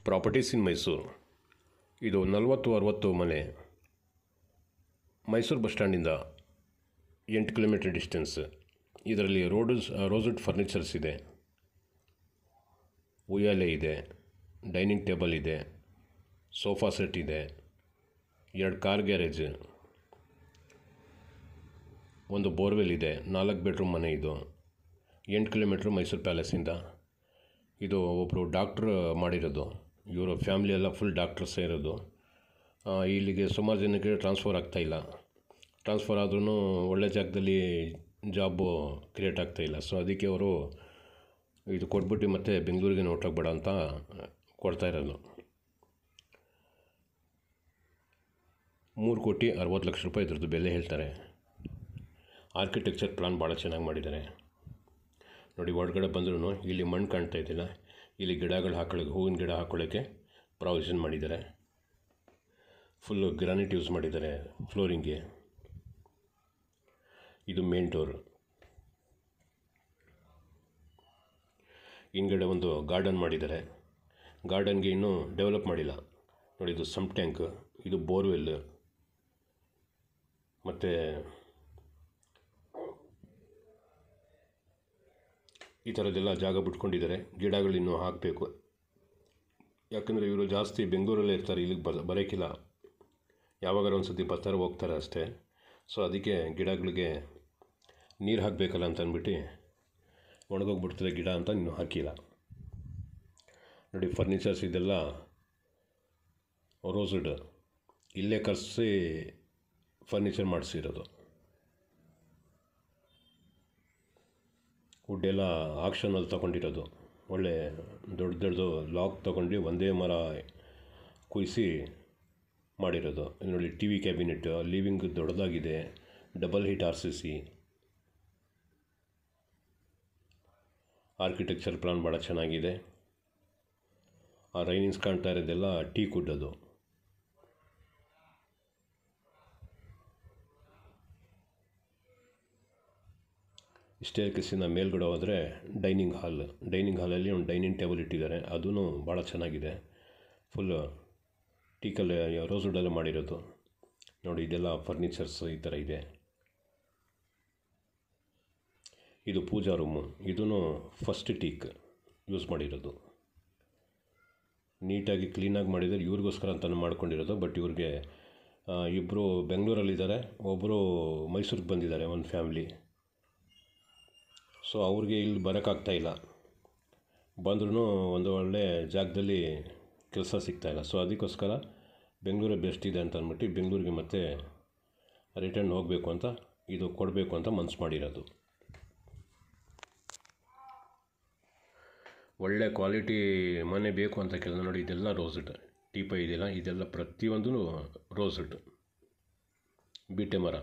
Properties ಇನ್ ಮೈಸೂರು. ಇದು 40-60 ಮನೆ. Mysuru bus ಸ್ಟ್ಯಾಂಡಿಂದ 8 ಕಿಲೋಮೀಟರ್ ಡಿಸ್ಟೆನ್ಸ್. ಇದರಲ್ಲಿ ರೋಸ್ವುಡ್ ಫರ್ನಿಚರ್ಸ್ ಇದೆ, ಉಯ್ಯಾಲೆ ಇದೆ, ಡೈನಿಂಗ್ ಟೇಬಲ್ ಇದೆ, ಸೋಫಾ ಸೆಟ್ ಇದೆ, 2 ಕಾರ್ ಗ್ಯಾರೇಜ್, ಒಂದು ಬೋರ್ವೆಲ್ ಇದೆ, 4 ಬೆಡ್ರೂಮ್ ಮನೆ. ಇದು 8 ಕಿಲೋಮೀಟ್ರ್ ಮೈಸೂರು ಪ್ಯಾಲೇಸಿಂದ. ಇದು ಒಬ್ಬರು ಡಾಕ್ಟ್ರ್ ಮಾಡಿರೋದು. ಇವರು ಫ್ಯಾಮ್ಲಿ ಎಲ್ಲ ಫುಲ್ ಡಾಕ್ಟರ್ಸೇ ಇರೋದು. ಇಲ್ಲಿಗೆ ಸುಮಾರು ಜನಕ್ಕೆ ಟ್ರಾನ್ಸ್ಫರ್ ಆಗ್ತಾಯಿಲ್ಲ. ಟ್ರಾನ್ಸ್ಫರ್ ಆದ್ರೂ ಒಳ್ಳೆ ಜಾಗದಲ್ಲಿ ಜಾಬು ಕ್ರಿಯೇಟ್ ಆಗ್ತಾಯಿಲ್ಲ. ಸೊ ಅದಕ್ಕೆ ಅವರು ಇದು ಕೊಟ್ಬಿಟ್ಟು ಮತ್ತೆ ಬೆಂಗಳೂರಿಗೆ ಹೊರಟೋಗ್ಬೇಡ ಅಂತ ಕೊಡ್ತಾ ಇರೋದು. 3,60,00,000 ರೂಪಾಯಿ ಇದ್ರದ್ದು ಬೆಲೆ ಹೇಳ್ತಾರೆ. ಆರ್ಕಿಟೆಕ್ಚರ್ ಪ್ಲಾನ್ ಭಾಳ ಚೆನ್ನಾಗಿ ಮಾಡಿದ್ದಾರೆ ನೋಡಿ. ಒಳಗಡೆ ಬಂದ್ರೂ ಇಲ್ಲಿ ಮಣ್ಣು ಕಾಣ್ತಾ ಇದ್ದಿಲ್ಲ, ಇಲ್ಲಿ ಗಿಡಗಳು ಹಾಕೊಳ್ಳೋಕೆ, ಹೂವಿನ ಗಿಡ ಹಾಕ್ಕೊಳ್ಳೋಕ್ಕೆ ಪ್ರಾವಿಷನ್ ಮಾಡಿದ್ದಾರೆ. ಫುಲ್ಲು ಗ್ರಾನೈಟ್ ಯೂಸ್ ಮಾಡಿದ್ದಾರೆ ಫ್ಲೋರಿಂಗ್ಗೆ. ಇದು ಮೇನ್ ಡೋರ್. ಹಿಂದ್ಗಡೆ ಒಂದು ಗಾರ್ಡನ್ ಮಾಡಿದ್ದಾರೆ. ಗಾರ್ಡನ್ಗೆ ಇನ್ನೂ ಡೆವಲಪ್ ಮಾಡಿಲ್ಲ ನೋಡಿ. ಇದು ಸಂಪ್ ಟ್ಯಾಂಕ್, ಇದು ಬೋರ್ವೆಲ್, ಮತ್ತು ಈ ಥರದ್ದೆಲ್ಲ ಜಾಗ ಬಿಟ್ಕೊಂಡಿದ್ದಾರೆ. ಗಿಡಗಳಿನ್ನೂ ಹಾಕಬೇಕು. ಯಾಕಂದರೆ ಇವರು ಜಾಸ್ತಿ ಬೆಂಗಳೂರಲ್ಲೇ ಇರ್ತಾರೆ, ಇಲ್ಲಿಗೆ ಬರೋಕ್ಕಿಲ್ಲ. ಯಾವಾಗಾರ ಒಂದು ಸತಿ ಬರ್ತಾರೆ ಹೋಗ್ತಾರೆ ಅಷ್ಟೇ. ಸೊ ಅದಕ್ಕೆ ಗಿಡಗಳಿಗೆ ನೀರು ಹಾಕಬೇಕಲ್ಲ ಅಂತ ಅಂದ್ಬಿಟ್ಟು ಒಣಗೋಗ್ಬಿಡ್ತದೆ ಗಿಡ ಅಂತ ಇನ್ನೂ ಹಾಕಿಲ್ಲ ನೋಡಿ. ಫರ್ನಿಚರ್ಸ್ ಇದೆಲ್ಲ ರೋಸ್ವುಡ್ ಇಲ್ಲೇ ಕರ್ಸಿ ಫರ್ನಿಚರ್ ಮಾಡಿಸಿರೋದು. ವುಡ್ಡೆಲ್ಲ ಆಕ್ಷನಲ್ಲಿ ತೊಗೊಂಡಿರೋದು. ಒಳ್ಳೆ ದೊಡ್ಡದು ಲಾಕ್ ತೊಗೊಂಡು ಒಂದೇ ಮರ ಕುಯ್ಸಿ ಮಾಡಿರೋದು. ನೋಡಿ, ಟಿ ವಿ ಕ್ಯಾಬಿನೆಟ್, ಲಿವಿಂಗ್ ದೊಡ್ಡದಾಗಿದೆ, double heat RCC. Architecture plan ಭಾಳ ಚೆನ್ನಾಗಿದೆ. ಆ ರೈನಿಂಗ್ಸ್ ಕಾಣ್ತಾ ಇರೋದೆಲ್ಲ ಟೀಕ್ ವುಡ್. ಅದು ಸ್ಟೇರ್ಕೇಸಿನ ಮೇಲ್ಗಡೆ ಹೋದರೆ ಡೈನಿಂಗ್ ಹಾಲಲ್ಲಿ ಒಂದು ಡೈನಿಂಗ್ ಟೇಬಲ್ ಇಟ್ಟಿದ್ದಾರೆ. ಅದೂ ಭಾಳ ಚೆನ್ನಾಗಿದೆ. ಫುಲ್ಲು ಟೀಕಲ್ಲಿ ರೋಸ್ವುಡಲ್ಲೇ ಮಾಡಿರೋದು ನೋಡಿ. ಇದೆಲ್ಲ ಫರ್ನಿಚರ್ಸ್ ಈ ಥರ ಇದೆ. ಇದು ಪೂಜಾ ರೂಮು. ಇದೂ ಫಸ್ಟ್ ಟೀಕ್ ಯೂಸ್ ಮಾಡಿರೋದು. ನೀಟಾಗಿ ಕ್ಲೀನಾಗಿ ಮಾಡಿದರೆ ಇವ್ರಿಗೋಸ್ಕರ ಅಂತಲೂ ಮಾಡ್ಕೊಂಡಿರೋದು. ಬಟ್ ಇವ್ರಿಗೆ ಇಬ್ಬರು ಬೆಂಗಳೂರಲ್ಲಿದ್ದಾರೆ, ಒಬ್ಬರು ಮೈಸೂರಿಗೆ ಬಂದಿದ್ದಾರೆ, ಒಂದು ಫ್ಯಾಮ್ಲಿ. ಸೊ ಅವ್ರಿಗೆ ಇಲ್ಲಿ ಬರೋಕ್ಕಾಗ್ತಾಯಿಲ್ಲ. ಬಂದ್ರೂ ಒಂದು ಒಳ್ಳೆ ಜಾಗದಲ್ಲಿ ಕೆಲಸ ಸಿಗ್ತಾಯಿಲ್ಲ. ಸೊ ಅದಕ್ಕೋಸ್ಕರ ಬೆಂಗಳೂರೇ ಬೆಸ್ಟ್ ಇದೆ ಅಂತ ಅಂದ್ಬಿಟ್ಟು ಬೆಂಗಳೂರಿಗೆ ಮತ್ತೆ ರಿಟರ್ನ್ ಹೋಗಬೇಕು ಅಂತ, ಇದು ಕೊಡಬೇಕು ಅಂತ ಮನ್ಸು ಮಾಡಿರೋದು. ಒಳ್ಳೆ ಕ್ವಾಲಿಟಿ ಮನೆ ಬೇಕು ಅಂತ ಕೇಳಿದ ನೋಡಿ. ಇದೆಲ್ಲ ರೋಸ್ವುಡ್. ಟೀಪೈ ಇದೆಯಲ್ಲ, ಇದೆಲ್ಲ ಪ್ರತಿಯೊಂದೂ ರೋಸ್ವುಡ್, ಬೀಟೆ ಮರ.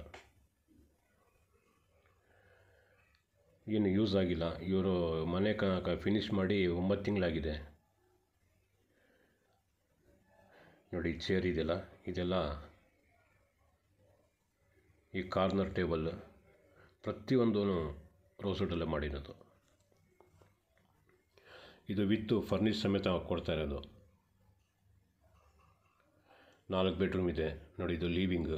ಏನು ಯೂಸ್ ಆಗಿಲ್ಲ. ಇವರು ಮನೆ ಫಿನಿಷ್ ಮಾಡಿ 9 ತಿಂಗಳಾಗಿದೆ ನೋಡಿ. ಚೇರ್ ಇದೆಯಲ್ಲ, ಇದೆಲ್ಲ ಈ ಕಾರ್ನರ್ ಟೇಬಲ್ ಪ್ರತಿಯೊಂದೂ ರೋಸ್ವುಡಲ್ಲೇ ಮಾಡಿರೋದು. ಇದು ವಿತ್ ಫರ್ನಿಚ್ ಸಮೇತ ಕೊಡ್ತಾ ಇರೋದು. 4 ಬೆಡ್ರೂಮ್ ಇದೆ ನೋಡಿ. ಇದು ಲಿವಿಂಗ್.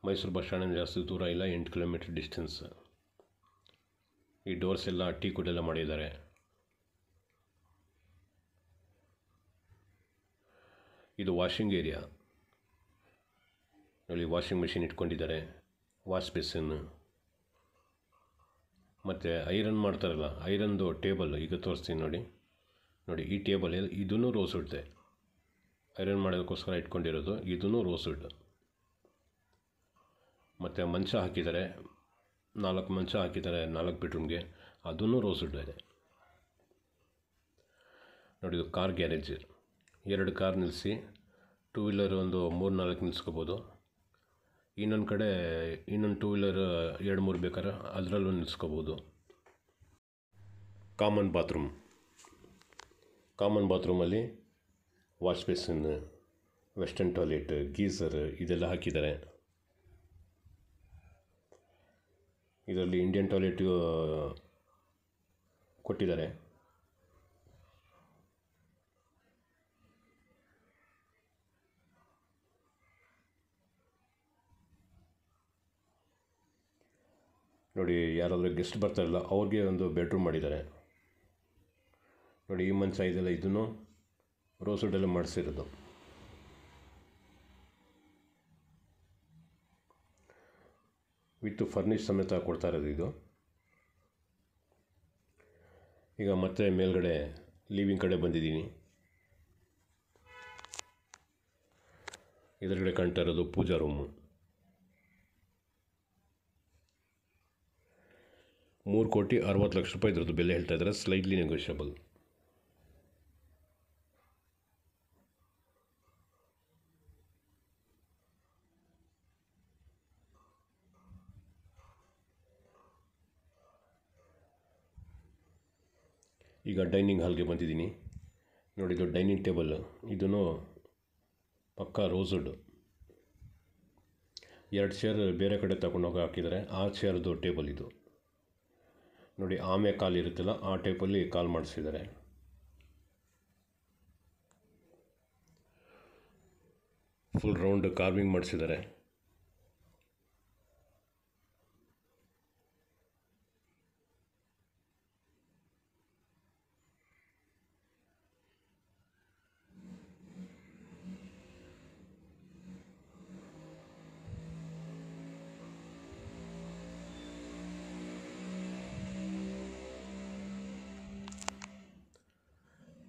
ಮೈಸೂರು ಬಸ್ ಸ್ಟ್ಯಾಂಡಿಂದ ಜಾಸ್ತಿ ದೂರ ಇಲ್ಲ, 8 ಕಿಲೋಮೀಟರ್ ಡಿಸ್ಟೆನ್ಸ್. ಈ ಡೋರ್ಸ್ ಎಲ್ಲ ಟೀಕ್ ವುಡ್ ಎಲ್ಲ ಮಾಡಿದ್ದಾರೆ. ಇದು ವಾಷಿಂಗ್ ಏರಿಯಾ ನೋಡಿ. ವಾಷಿಂಗ್ ಮೆಷಿನ್ ಇಟ್ಕೊಂಡಿದ್ದಾರೆ, ವಾಶ್ ಬೇಸಿನ್, ಮತ್ತು ಐರನ್ ಮಾಡ್ತಾರಲ್ಲ, ಐರನ್ದು ಟೇಬಲ್ ಈಗ ತೋರಿಸ್ತೀನಿ ನೋಡಿ. ಈ ಟೇಬಲ್ ಇದೂ ರೋಸ್ವುಡ್ದೆ. ಐರನ್ ಮಾಡೋದಕ್ಕೋಸ್ಕರ ಇಟ್ಕೊಂಡಿರೋದು. ಇದೂ ರೋಸ್ವುಡ್. ಮತ್ತು ಮಂಚ ಹಾಕಿದ್ದಾರೆ, 4 ಮಂಚ ಹಾಕಿದ್ದಾರೆ 4 ಬೆಡ್ರೂಮ್ಗೆ. ಅದೂ ರೋಸ್ವುಡ್ ಇದೆ ನೋಡಿ. ಇದು ಕಾರ್ ಗ್ಯಾರೇಜ್. 2 ಕಾರ್ ನಿಲ್ಲಿಸಿ, 2 ವೀಲರ್ ಒಂದು 3-4 ನಿಲ್ಲಿಸ್ಕೋಬೋದು. ಇನ್ನೊಂದು ಕಡೆ ಇನ್ನೊಂದು 2 ವೀಲರ್ 2-3 ಬೇಕಾದ್ರೆ ಅದರಲ್ಲೂ ನಿಲ್ಲಿಸ್ಕೋಬೋದು. ಕಾಮನ್ ಬಾತ್ರೂಮಲ್ಲಿ wash basin, western toilet, geyser ಇದೆಲ್ಲ ಹಾಕಿದ್ದಾರೆ. ಇದರಲ್ಲಿ ಇಂಡಿಯನ್ ಟಾಯ್ಲೆಟ್ ಕೊಟ್ಟಿದ್ದಾರೆ. ನೋಡಿ, ಯಾರಾದರೂ ಗೆಸ್ಟ್ ಬರ್ತಾರಲ್ಲ ಅವ್ರಿಗೆ ಒಂದು ಬೆಡ್ರೂಮ್ ಮಾಡಿದ್ದಾರೆ ನೋಡಿ. ಈ ಮಂಚ ಇದೆಲ್ಲ ಇದನ್ನು ರೋಸುಡೆಲ್ಲ ಮಾಡಿಸಿರೋದು. ವಿತ್ ಫರ್ನಿಷ್ ಸಮೇತ ಕೊಡ್ತಾ ಇರೋದು ಇದು. ಈಗ ಮತ್ತೆ ಮೇಲ್ಗಡೆ ಲಿವಿಂಗ್ ಕಡೆ ಬಂದಿದ್ದೀನಿ. ಎದುರುಗಡೆ ಕಾಣ್ತಾ ಇರೋದು ಪೂಜಾ ರೂಮು. 3,60,00,000 ಇದ್ರದ್ದು ಬೆಲೆ ಹೇಳ್ತಾ ಇದ್ದಾರೆ. Slightly negotiable. ಈಗ ಡೈನಿಂಗ್ ಹಾಲ್ಗೆ ಬಂದಿದ್ದೀನಿ ನೋಡಿ. ಇದು ಡೈನಿಂಗ್ ಟೇಬಲ್. ಇದನ್ನು ಪಕ್ಕಾ ರೋಸ್ವುಡ್. 2 ಚೇರ್ ಬೇರೆ ಕಡೆ ತಗೊಂಡೋಗಿ ಹಾಕಿದರೆ ಆ ಚೇರ್ದು ಟೇಬಲ್ ಇದು ನೋಡಿ. ಆಮೆ ಕಾಲು ಇರುತ್ತಲ್ಲ ಆ ಟೈಪಲ್ಲಿ ಕಾಲ್ ಮಾಡಿಸಿದ್ದಾರೆ. ಫುಲ್ ರೌಂಡ್ ಕಾರ್ವಿಂಗ್ ಮಾಡಿಸಿದ್ದಾರೆ.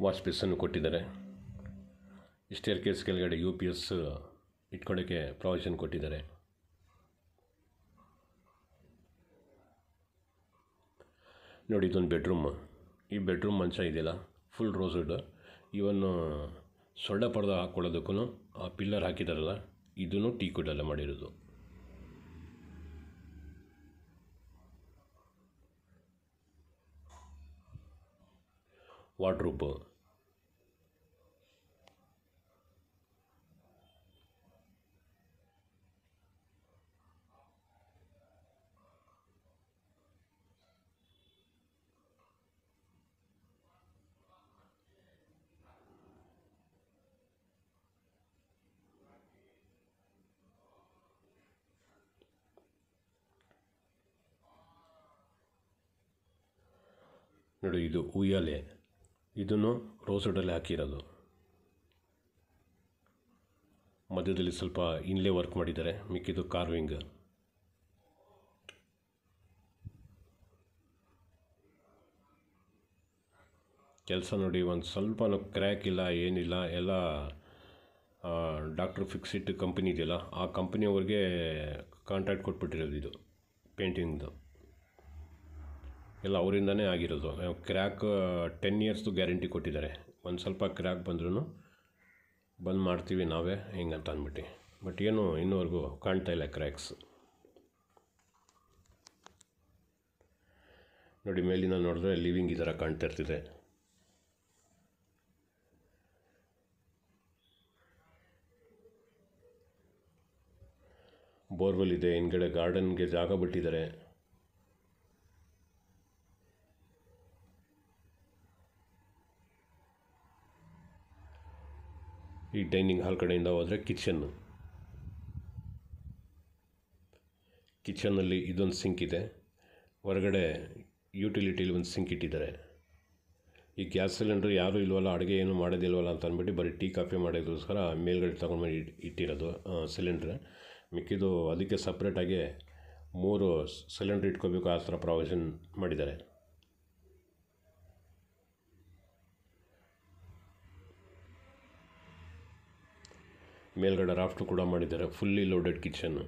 ವಾಶ್ ಬೇಸನ್ನು ಕೊಟ್ಟಿದ್ದಾರೆ. ಸ್ಟೇರ್ ಕೇಸ್ ಕೆಳಗಡೆ UPS ಇಟ್ಕೊಳ್ಳೋಕ್ಕೆ ಪ್ರಾವಿಷನ್ ಕೊಟ್ಟಿದ್ದಾರೆ. ನೋಡಿ, ಇದೊಂದು ಬೆಡ್ರೂಮ್. ಈ ಬೆಡ್ರೂಮ್ ಮಂಚ ಇದೆಯಲ್ಲ ಫುಲ್ ರೋಸ್ವುಡ್. ಇವನ್ ಸೊಳ್ಳೆ ಪರ್ದ ಹಾಕ್ಕೊಳ್ಳೋದಕ್ಕೂ ಆ ಪಿಲ್ಲರ್ ಹಾಕಿದಾರಲ್ಲ ಇದನ್ನು ಟೀಕುಡ್ಡೆಲ್ಲ ಮಾಡಿರೋದು. ವಾರ್ಡ್ರೋಬ್. ನೋಡಿ, ಇದು ಉಯ್ಯಾಲೆ. ಇದನ್ನು ರೋಸ್ವುಡಲ್ಲಿ ಹಾಕಿರೋದು. ಮಧ್ಯದಲ್ಲಿ ಸ್ವಲ್ಪ ಇನ್ಲೇ ವರ್ಕ್ ಮಾಡಿದ್ದಾರೆ, ಮಿಕ್ಕಿದ್ದು ಕಾರ್ವಿಂಗ್. ಕೆಲಸ ನೋಡಿ, ಒಂದು ಸ್ವಲ್ಪ ಕ್ರ್ಯಾಕ್ ಇಲ್ಲ, ಏನಿಲ್ಲ. ಎಲ್ಲ ಡಾಕ್ಟರ್ ಫಿಕ್ಸಿಟ್ ಕಂಪನಿ ಇದೆಯಲ್ಲ ಆ ಕಂಪನಿಯವ್ರಿಗೆ ಕಾಂಟ್ರಾಕ್ಟ್ ಕೊಟ್ಬಿಟ್ಟಿರೋದು. ಇದು ಪೇಂಟಿಂಗ್ದು ಎಲ್ಲ ಅವರಿಂದನೇ ಆಗಿರೋದು. ಕ್ರ್ಯಾಕ್ 10 ಇಯರ್ಸ್ದು ಗ್ಯಾರಂಟಿ ಕೊಟ್ಟಿದ್ದಾರೆ. ಒಂದು ಸ್ವಲ್ಪ ಕ್ರ್ಯಾಕ್ ಬಂದ್ರೂ ಬಂದ್ ಮಾಡ್ತೀವಿ ನಾವೇ ಹಿಂಗಂತ ಅಂದ್ಬಿಟ್ಟು. ಬಟ್ ಏನು ಇನ್ನೂವರೆಗೂ ಕಾಣ್ತಾ ಇಲ್ಲ ಕ್ರ್ಯಾಕ್ಸ್. ನೋಡಿ, ಮೇಲಿನ ನೋಡಿದ್ರೆ ಲಿವಿಂಗ್ ಈ ಥರ ಕಾಣ್ತಾ ಇರ್ತಿದೆ. ಬೋರ್ವೆಲ್ ಇದೆ. ಹಿಂದ್ಗಡೆ ಗಾರ್ಡನ್ಗೆ ಜಾಗ ಬಿಟ್ಟಿದ್ದಾರೆ. ಈ ಡೈನಿಂಗ್ ಹಾಲ್ ಕಡೆಯಿಂದ ಹೋದರೆ ಕಿಚನ್ನಲ್ಲಿ ಇದೊಂದು ಸಿಂಕ್ ಇದೆ. ಹೊರಗಡೆ ಯುಟಿಲಿಟಿಲಿ ಒಂದು ಸಿಂಕ್ ಇಟ್ಟಿದ್ದಾರೆ. ಈ ಗ್ಯಾಸ್ ಸಿಲಿಂಡ್ರ್ ಯಾರೂ ಇಲ್ವಲ್ಲ, ಅಡುಗೆ ಏನು ಮಾಡೋದಿಲ್ವಲ್ಲ ಅಂತ ಅಂದ್ಬಿಟ್ಟು ಬರೀ ಟೀ ಕಾಫಿ ಮಾಡೋದಕ್ಕೋಸ್ಕರ ಮೇಲ್ಗಡೆ ತೊಗೊಂಡ್ಬಂದು ಇಟ್ಟಿರೋದು ಸಿಲಿಂಡ್ರ್. ಮಿಕ್ಕಿದ್ದು ಅದಕ್ಕೆ ಸಪ್ರೇಟಾಗಿ 3 ಸಿಲಿಂಡ್ರ್ ಇಟ್ಕೋಬೇಕು, ಆ ಥರ ಪ್ರಾವಿಷನ್ ಮಾಡಿದ್ದಾರೆ. ಮೇಲ್ಗಡೆ ರಾಫ್ಟು ಕೂಡ ಮಾಡಿದ್ದಾರೆ. Fully loaded kitchen.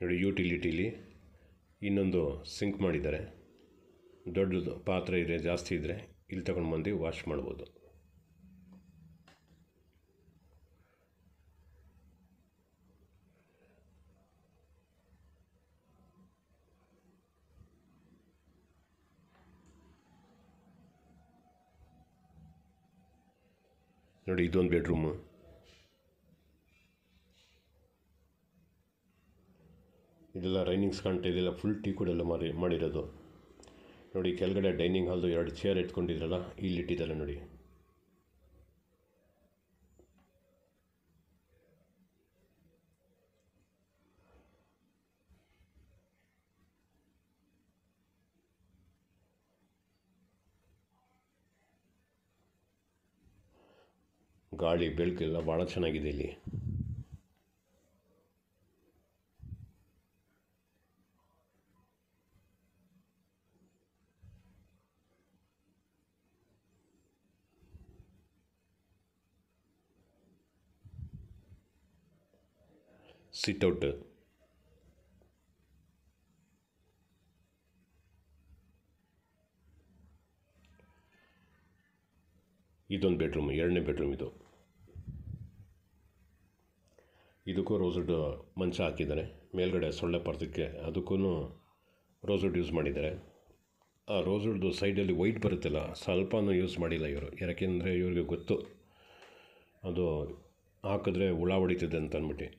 ನೋಡಿ, ಯುಟಿಲಿಟಿಲಿ ಇನ್ನೊಂದು ಸಿಂಕ್ ಮಾಡಿದ್ದಾರೆ. ದೊಡ್ಡದು ಪಾತ್ರೆ ಇದೆ, ಜಾಸ್ತಿ ಇದ್ದರೆ ಇಲ್ಲಿ ತಗೊಂಡು ಬಂದು ವಾಶ್ ಮಾಡ್ಬೋದು. ನೋಡಿ, ಇದೊಂದು ಬೆಡ್ರೂಮು. ಇದೆಲ್ಲ ರೈನಿಂಗ್ಸ್ ಕಾಣ್ತಾ ಇದೆಲ್ಲ ಫುಲ್ ಟೀ ಕೂಡ ಮಾಡಿರೋದು. ನೋಡಿ, ಕೆಳಗಡೆ ಡೈನಿಂಗ್ ಹಾಲ್ದು 2 ಚೇರ್ ಎತ್ಕೊಂಡಿದ್ರಲ್ಲ, ಇಲ್ಲಿಟ್ಟಿದ್ದಾರೆ ನೋಡಿ. ಗಾಳಿ ಬೆಳಕೆಲ್ಲ ಭಾಳ ಚೆನ್ನಾಗಿದೆ ಇಲ್ಲಿ. ಸಿಟ್ಔಟ್, ಇದೊಂದು ಬೆಡ್ರೂಮ್, 2ನೇ ಬೆಡ್ರೂಮ್ ಇದು. ಇದಕ್ಕೂ ರೋಸ್ವುಡ್ ಮಂಚ ಹಾಕಿದ್ದಾರೆ. ಮೇಲ್ಗಡೆ ಸೊಳ್ಳೆ ಪರ್ದಕ್ಕೆ ಅದಕ್ಕೂ ರೋಸ್ವುಡ್ ಯೂಸ್ ಮಾಡಿದ್ದಾರೆ. ಆ ರೋಸ್ವುಡ್ದು ಸೈಡಲ್ಲಿ ವೈಟ್ ಬರುತ್ತಲ್ಲ, ಸ್ವಲ್ಪನೂ ಯೂಸ್ ಮಾಡಿಲ್ಲ ಇವರು. ಯಾಕೆಂದರೆ ಇವ್ರಿಗೆ ಗೊತ್ತು ಅದು ಹಾಕಿದ್ರೆ ಹುಳ ಹೊಡಿತದೆ ಅಂತ ಅಂದ್ಬಿಟ್ಟು.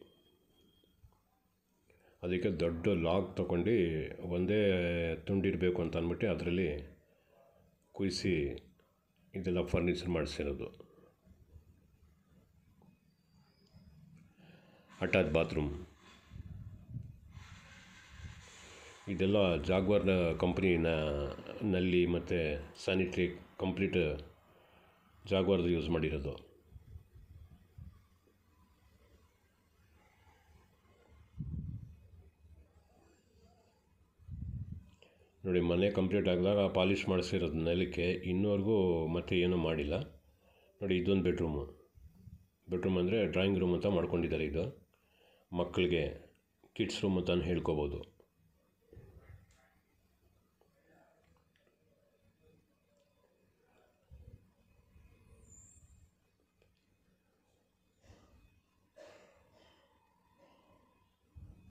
ಅದಕ್ಕೆ ದೊಡ್ಡ ಲಾಗ್ ತೊಗೊಂಡು ಒಂದೇ ತುಂಡಿರಬೇಕು ಅಂತ ಅಂದ್ಬಿಟ್ಟು ಅದರಲ್ಲಿ ಕುಯ್ಸಿ ಇದೆಲ್ಲ ಫರ್ನಿಚರ್ ಮಾಡಿಸಿರೋದು. Attach bathroom. ಇದೆಲ್ಲ ಜಾಗ್ವಾರ್ ಕಂಪ್ನಿನ ನಲ್ಲಿ ಮತ್ತು ಸ್ಯಾನಿಟ್ರಿ ಕಂಪ್ಲೀಟ್ ಜಾಗ್ವಾರ್ದು ಯೂಸ್ ಮಾಡಿರೋದು. ನೋಡಿ, ಮನೆ ಕಂಪ್ಲೀಟ್ ಆಗಿದಾಗ ಪಾಲಿಷ್ ಮಾಡಿಸಿರೋದು ನೆಲಕ್ಕೆ. ಇನ್ನೂವರೆಗೂ ಮತ್ತೆ ಏನೂ ಮಾಡಿಲ್ಲ. ನೋಡಿ, ಇದೊಂದು ಬೆಡ್ರೂಮ್ ಅಂದರೆ ಡ್ರಾಯಿಂಗ್ ರೂಮ್ ಅಂತ ಮಾಡ್ಕೊಂಡಿದ್ದಾರೆ. ಇದು ಮಕ್ಕಳಿಗೆ ಕಿಡ್ಸ್ ರೂಮ್ ಅಂತ ಹೇಳ್ಕೊಬೋದು.